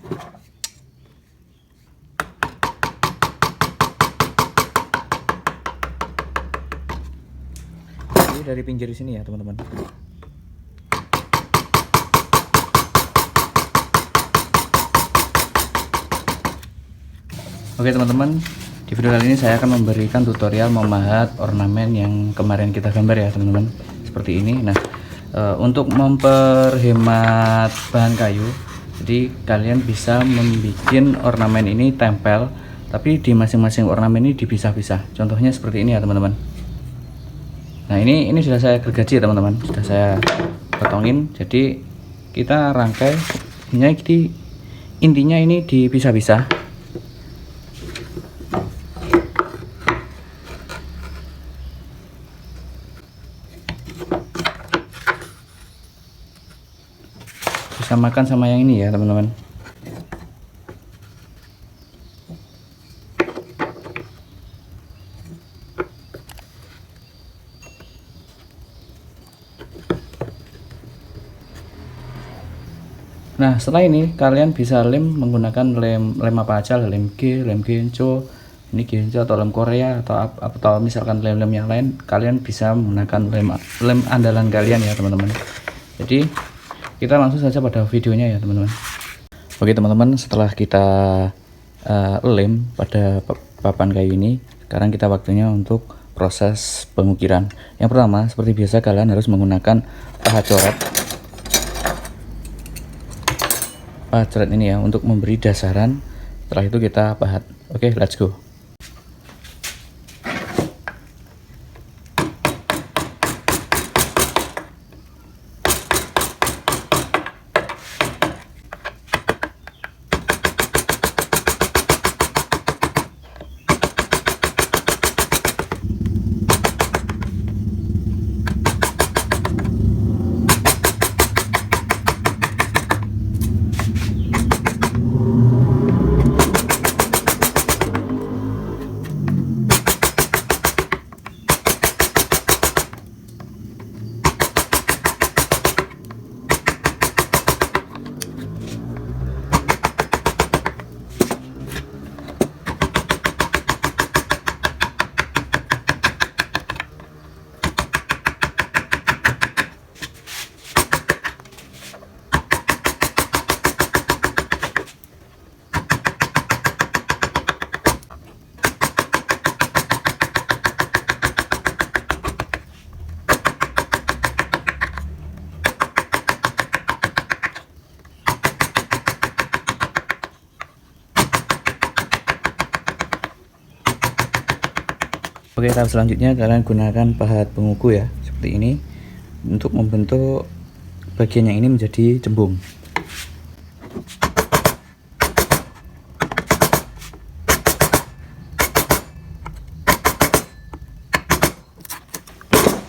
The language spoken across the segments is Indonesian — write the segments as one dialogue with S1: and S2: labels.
S1: Jadi dari pinggir sini ya teman-teman. Oke teman-teman, di video kali ini saya akan memberikan tutorial memahat ornamen yang kemarin kita gambar ya teman-teman, seperti ini. Nah, untuk memperhemat bahan kayu, jadi kalian bisa membuat ornamen ini tempel, tapi di masing-masing ornamen ini dipisah-pisah. Contohnya seperti ini ya teman-teman. Nah ini sudah saya gergaji ya teman-teman, sudah saya potongin. Jadi kita rangkai, intinya ini dipisah-pisah. Samakan sama yang ini ya teman-teman. Nah setelah ini kalian bisa lem menggunakan lem apa aja, lem Genco, ini Genco atau lem Korea atau misalkan lem yang lain, kalian bisa menggunakan lem andalan kalian ya teman-teman. Jadi kita langsung saja pada videonya ya teman-teman. Oke teman-teman, setelah kita lem pada papan kayu ini, sekarang kita waktunya untuk proses pengukiran. Yang pertama, seperti biasa kalian harus menggunakan pahat coret ini ya untuk memberi dasaran. Setelah itu kita pahat. Oke, let's go. Oke, tahap selanjutnya kalian gunakan pahat penguku ya, seperti ini, untuk membentuk bagian yang ini menjadi cembung.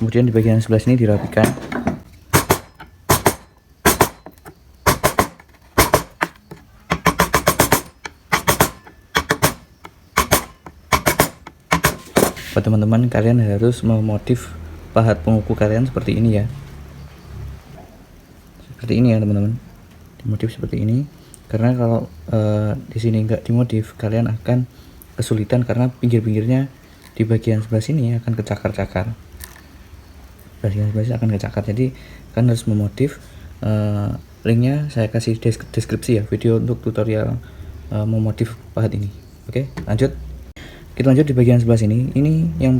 S1: Kemudian di bagian sebelah sini dirapikan. Buat teman-teman, kalian harus memodif pahat penguku kalian seperti ini ya, seperti ini ya teman-teman, dimodif seperti ini, karena kalau di sini enggak dimodif kalian akan kesulitan karena pinggir-pinggirnya di bagian sebelah sini akan kecakar-cakar, bagian sebelah sini akan kecakar. Jadi kalian harus memodif. Linknya saya kasih deskripsi ya, video untuk tutorial memodif pahat ini. Oke, lanjut. Kita lanjut di bagian sebelah sini. Ini yang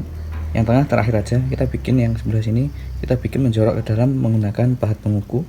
S1: tengah terakhir aja. Kita bikin yang sebelah sini, kita bikin menjorok ke dalam menggunakan pahat penguku.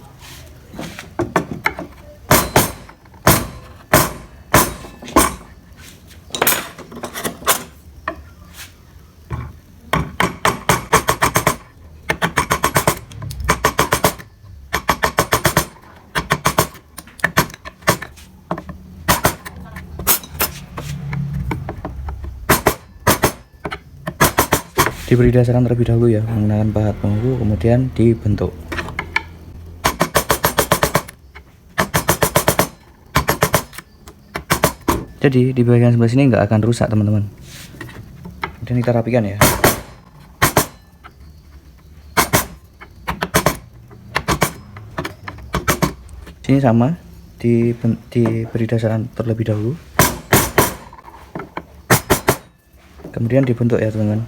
S1: Diberi dasaran terlebih dahulu ya menggunakan pahat penguku, kemudian dibentuk. Jadi di bagian sebelah sini nggak akan rusak teman-teman. Kemudian kita rapikan ya. Sini sama, diberi dasaran terlebih dahulu, kemudian dibentuk ya teman-teman.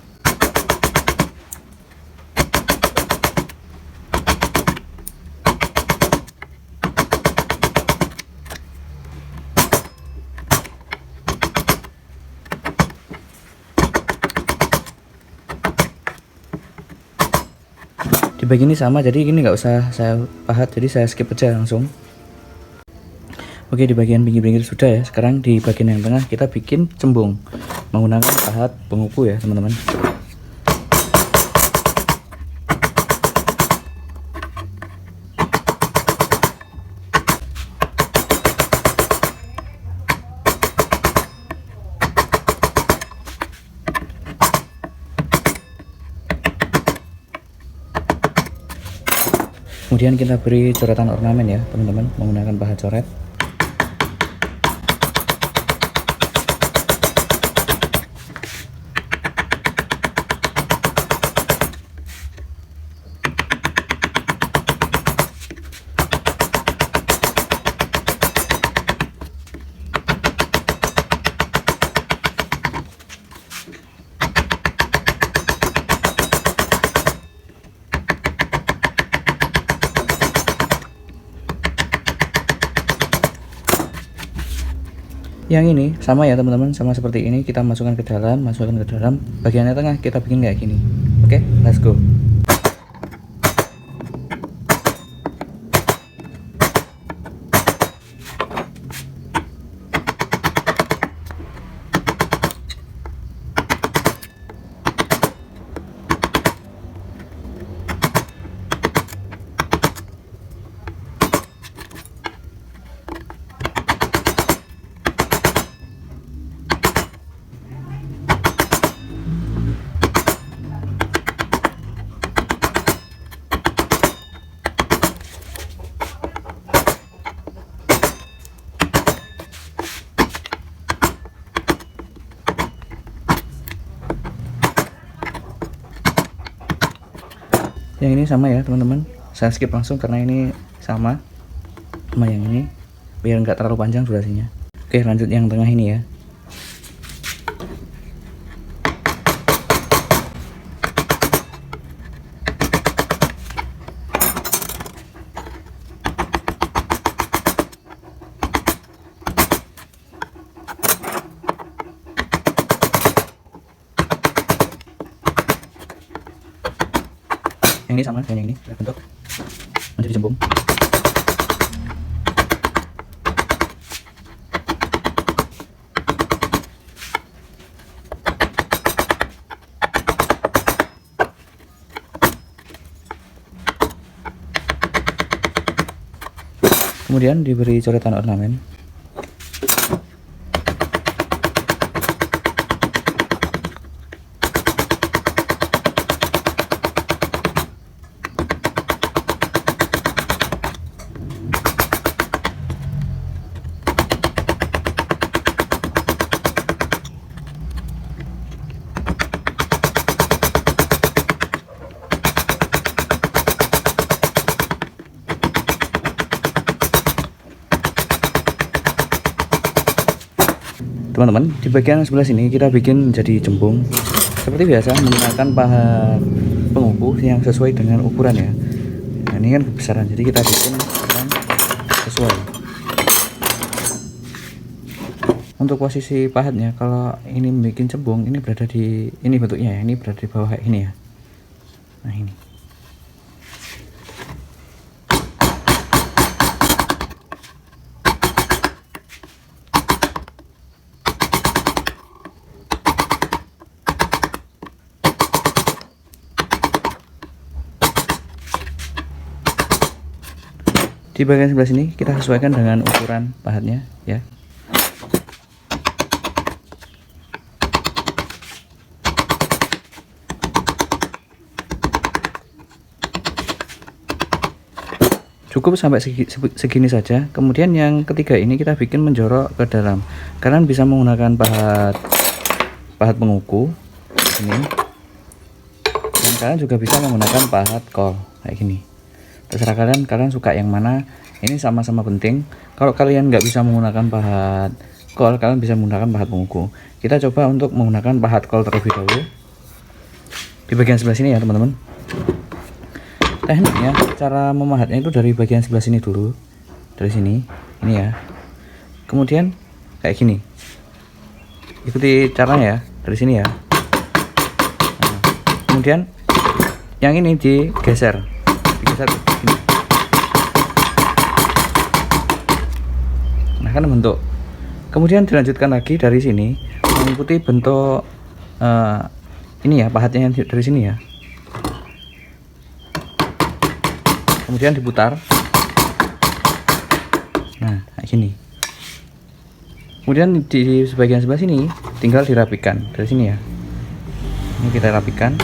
S1: Di bagian ini sama, jadi ini nggak usah saya pahat, jadi saya skip aja langsung. Oke, di bagian pinggir-pinggir sudah ya. Sekarang di bagian yang tengah kita bikin cembung menggunakan pahat penguku ya teman-teman. Kemudian kita beri coretan ornamen ya teman-teman menggunakan pahat coret. Yang ini sama ya teman-teman, sama seperti ini, kita masukkan ke dalam. Bagiannya tengah kita bikin kayak gini. Oke, let's go. Yang ini sama ya teman-teman, saya skip langsung karena ini sama yang ini biar nggak terlalu panjang durasinya. Oke, lanjut yang tengah ini ya. Yang ini sama dengan yang ini, kita bentuk menjadi cembung. Kemudian diberi coretan ornamen. Teman-teman, di bagian sebelah sini kita bikin jadi cembung seperti biasa menggunakan pahat penguku yang sesuai dengan ukuran ya. Nah, ini kan kebesaran, jadi kita bikin yang sesuai. Untuk posisi pahatnya, kalau ini bikin cembung, ini berada di ini bentuknya ya, ini berada di bawah kayak ini ya. Nah ini. Di bagian sebelah sini kita sesuaikan dengan ukuran pahatnya ya. Cukup sampai segini saja. Kemudian yang ketiga ini kita bikin menjorok ke dalam. Kalian bisa menggunakan pahat penguku ini. Dan kalian juga bisa menggunakan pahat kol kayak gini. terserah kalian suka yang mana. Ini sama-sama penting. Kalau kalian nggak bisa menggunakan pahat kol, kalian bisa menggunakan pahat penguku. Kita coba untuk menggunakan pahat kol terlebih dahulu di bagian sebelah sini ya teman-teman. Tekniknya, cara memahatnya itu dari bagian sebelah sini dulu, dari sini, ini ya. Kemudian kayak gini, ikuti caranya ya, dari sini ya. Nah, kemudian yang ini digeser gini. Nah kan bentuk. Kemudian dilanjutkan lagi dari sini, mengikuti bentuk ini ya, pahatnya dari sini ya. Kemudian diputar. Nah, kayak gini. Kemudian di sebagian sebelah sini tinggal dirapikan dari sini ya. Ini kita rapikan.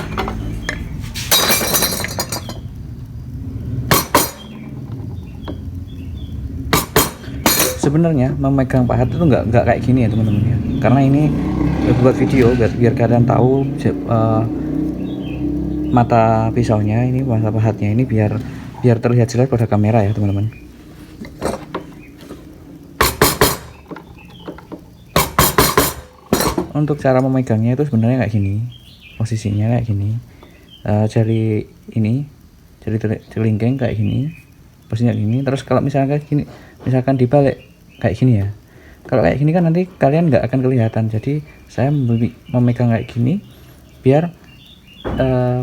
S1: Sebenarnya memegang pahat itu nggak kayak gini ya teman-teman ya. Karena ini buat video biar kalian tahu mata pisaunya ini, mata pahatnya ini biar terlihat jelas pada kamera ya teman-teman. Untuk cara memegangnya itu sebenarnya kayak gini, posisinya kayak gini. Jari ini, jari telingking kayak gini, posisinya gini. Terus kalau misalkan gini, misalkan dibalik kayak gini ya. Kalau kayak gini kan nanti kalian nggak akan kelihatan. Jadi saya memegang kayak gini biar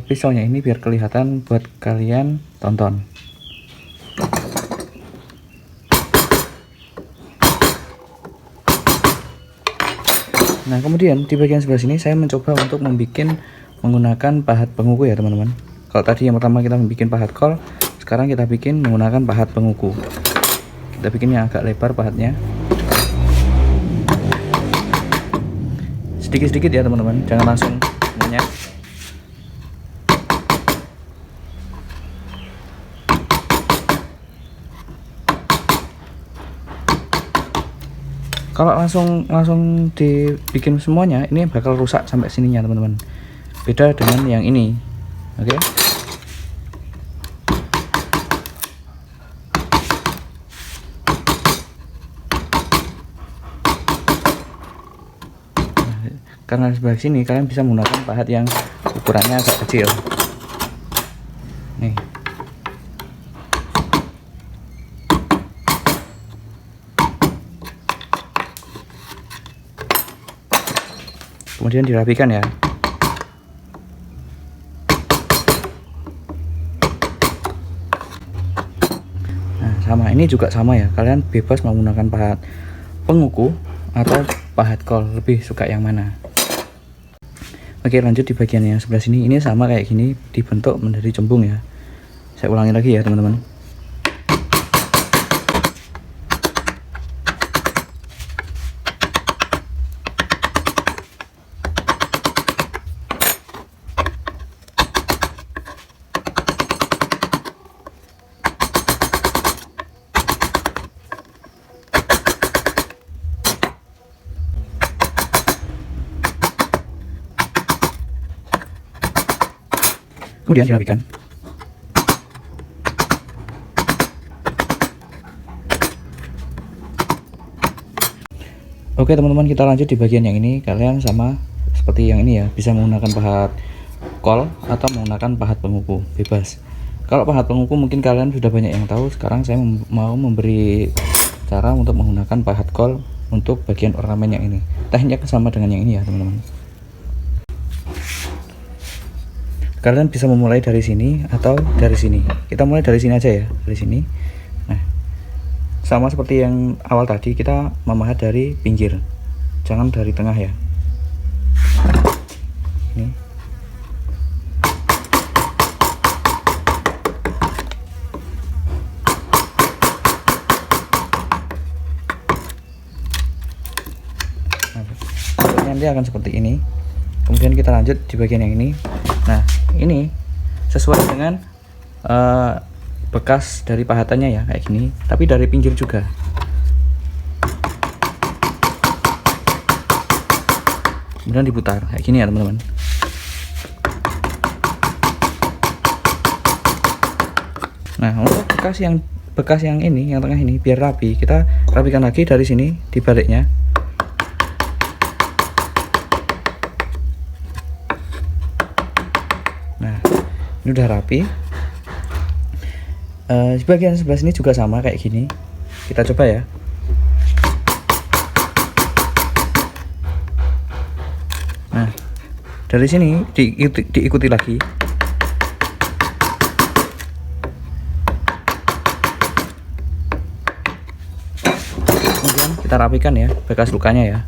S1: pisaunya ini biar kelihatan buat kalian tonton. Nah kemudian di bagian sebelah sini saya mencoba untuk menggunakan pahat penguku ya teman-teman. Kalau tadi yang pertama kita membuat pahat kol, sekarang kita bikin menggunakan pahat penguku. Kita bikin yang agak lebar pahatnya, sedikit-sedikit ya teman-teman, jangan langsung semuanya. Kalau langsung dibikin semuanya, ini bakal rusak sampai sininya teman-teman. Beda dengan yang ini, oke? Karena di sebelah sini kalian bisa menggunakan pahat yang ukurannya agak kecil. Nih. Kemudian dirapikan ya. Nah, sama ini juga sama ya. Kalian bebas mau menggunakan pahat penguku atau pahat kol, lebih suka yang mana. Oke, lanjut di bagian yang sebelah sini. Ini sama kayak gini, dibentuk menjadi cembung ya. Saya ulangi lagi ya teman-teman. Kemudian dirapikan. Oke teman-teman, kita lanjut di bagian yang ini. Kalian sama seperti yang ini ya, bisa menggunakan pahat kol atau menggunakan pahat penguku, bebas. Kalau pahat penguku mungkin kalian sudah banyak yang tahu. Sekarang saya mau memberi cara untuk menggunakan pahat kol untuk bagian ornamen yang ini. Tekniknya sama dengan yang ini ya teman-teman. Kalian bisa memulai dari sini atau dari sini. Kita mulai dari sini aja ya, dari sini. Nah, sama seperti yang awal tadi, kita memahat dari pinggir, jangan dari tengah ya. Ini. Nah, nanti akan seperti ini. Kemudian kita lanjut di bagian yang ini. Nah, ini sesuai dengan bekas dari pahatannya ya, kayak gini, tapi dari pinggir juga. Kemudian diputar kayak gini ya teman-teman. Nah, untuk bekas yang ini, yang tengah ini, biar rapi, kita rapikan lagi dari sini di baliknya. Nah, ini udah rapi. Di bagian sebelah sini juga sama kayak gini. Kita coba ya. Nah, dari sini diikuti lagi. Kemudian kita rapikan ya bekas lukanya ya.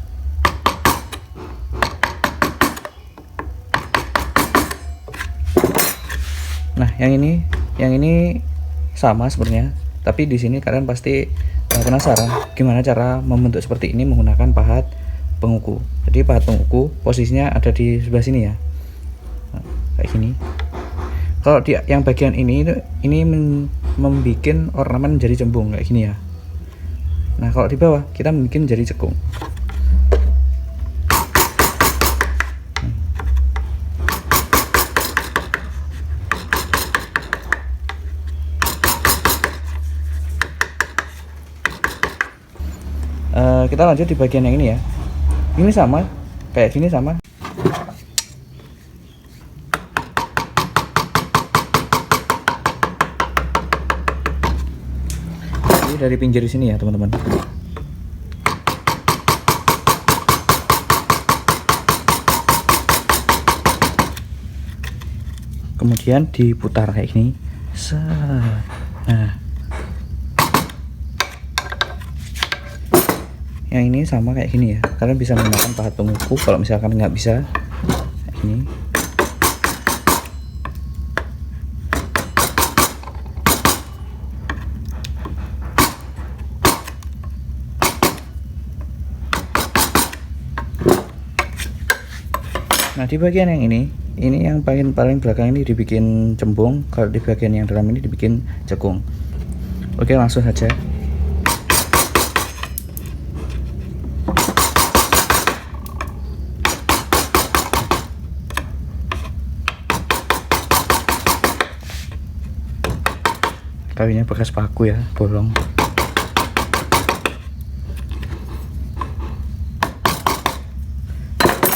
S1: Nah, yang ini sama sebenarnya, tapi di sini kalian pasti penasaran gimana cara membentuk seperti ini menggunakan pahat penguku. Jadi pahat penguku posisinya ada di sebelah sini ya. Nah, kayak gini. Kalau di yang bagian ini membuat ornamen menjadi cembung kayak gini ya. Nah, kalau di bawah kita bikin jadi cekung. Kita lanjut di bagian yang ini ya. Ini sama kayak gini sama. Ini dari pinggir sini ya teman-teman. Kemudian diputar kayak gini. Nah, yang ini sama kayak gini ya. Kalian bisa menggunakan pahat penguku kalau misalkan nggak bisa kayak gini. Nah, di bagian yang ini yang paling belakang ini dibikin cembung, kalau di bagian yang dalam ini dibikin cekung. Oke, langsung saja. Kalinya bekas paku ya, bolong.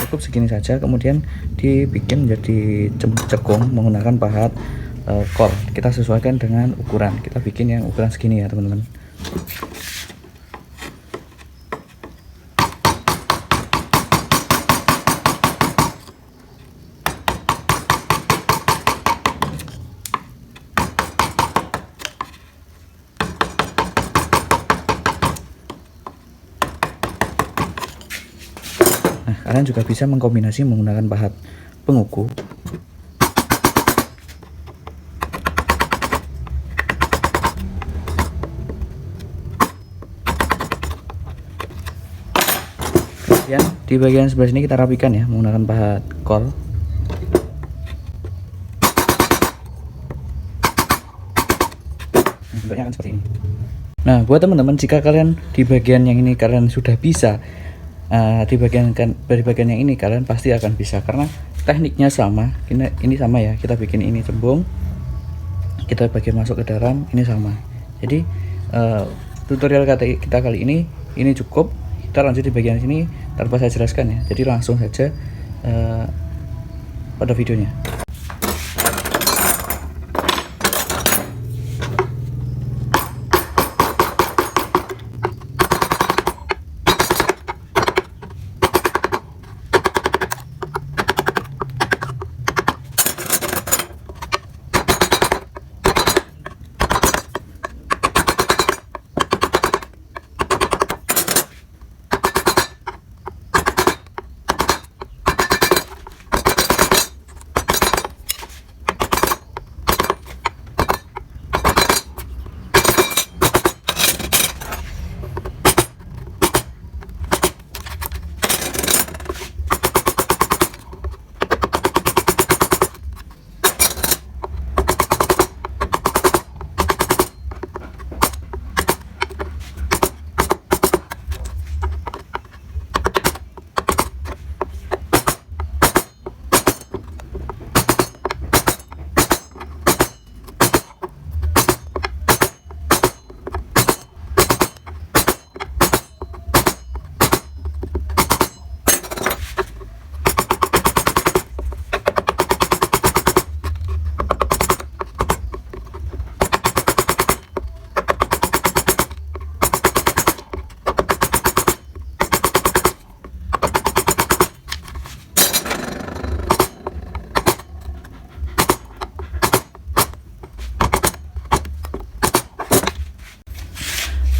S1: Cukup segini saja, kemudian dibikin menjadi cekung menggunakan pahat kol. Kita sesuaikan dengan ukuran, kita bikin yang ukuran segini ya teman-teman. Nah, kalian juga bisa mengkombinasi menggunakan pahat penguku. Kemudian di bagian sebelah sini kita rapikan ya menggunakan pahat kol. Bentuknya akan seperti ini. Nah, buat teman-teman, jika kalian di bagian yang ini kalian sudah bisa, di bagian yang ini kalian pasti akan bisa, karena tekniknya sama. Ini sama ya, kita bikin ini cembung, kita bagian masuk ke dalam, ini sama. Jadi tutorial kita kali ini cukup. Kita lanjut di bagian sini tanpa saya jelaskan ya, jadi langsung saja pada videonya.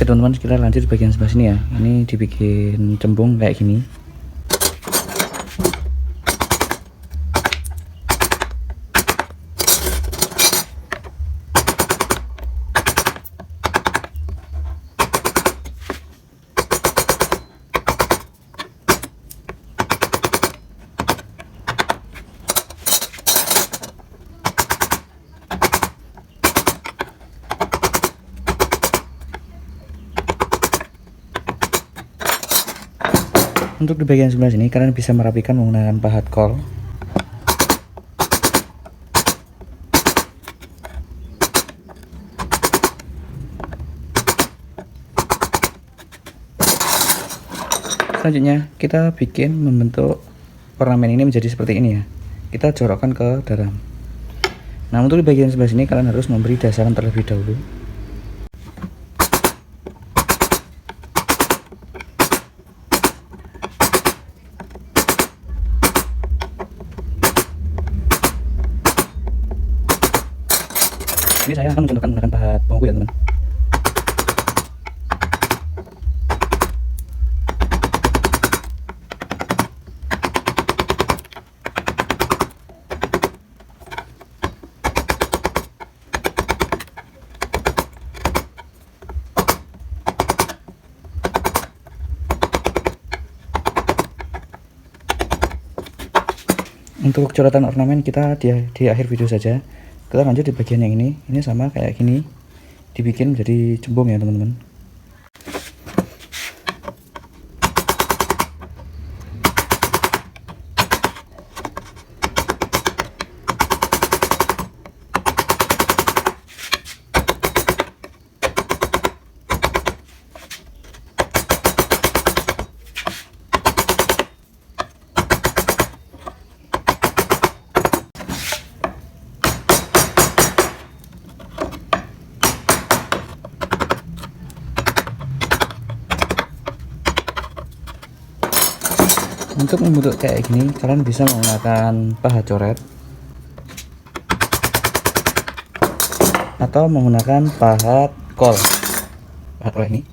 S1: Oke teman-teman, kita lanjut bagian sebelah sini ya. Ini dibikin cembung kayak gini. Untuk di bagian sebelah sini kalian bisa merapikan menggunakan pahat kol. Selanjutnya kita bikin membentuk ornamen ini menjadi seperti ini ya. Kita jorokkan ke dalam. Nah, untuk di bagian sebelah sini kalian harus memberi dasaran terlebih dahulu. Ini saya akan mencontohkan menggunakan pahat bongku ya teman. Untuk coretan ornamen kita di akhir video saja. Kita lanjut di bagian yang ini sama kayak gini, dibikin menjadi cembung ya teman-teman. Untuk membentuk kayak gini kalian bisa menggunakan pahat coret atau menggunakan pahat kol. Pahat kol ini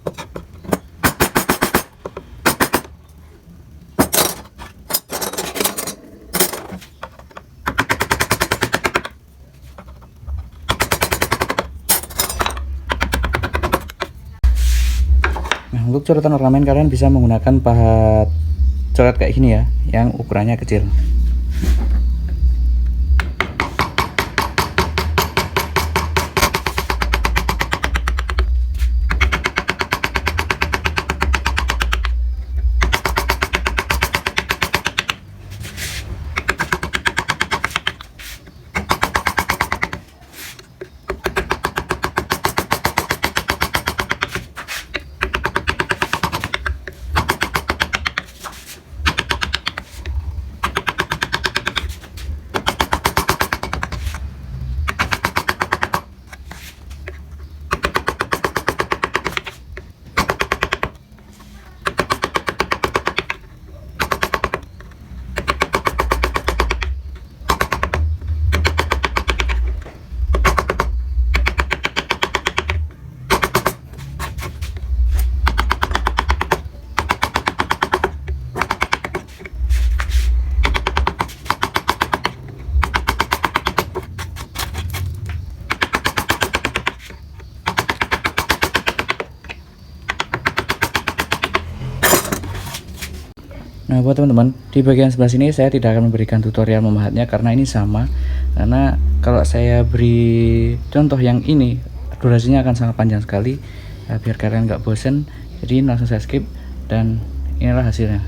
S1: nah, untuk coretan ornamen kalian bisa menggunakan pahat coret kayak gini ya, yang ukurannya kecil. Nah, buat teman-teman, di bagian sebelah sini saya tidak akan memberikan tutorial memahatnya karena ini sama. Karena kalau saya beri contoh yang ini, durasinya akan sangat panjang sekali. Biar kalian nggak bosen, jadi langsung saya skip dan inilah hasilnya.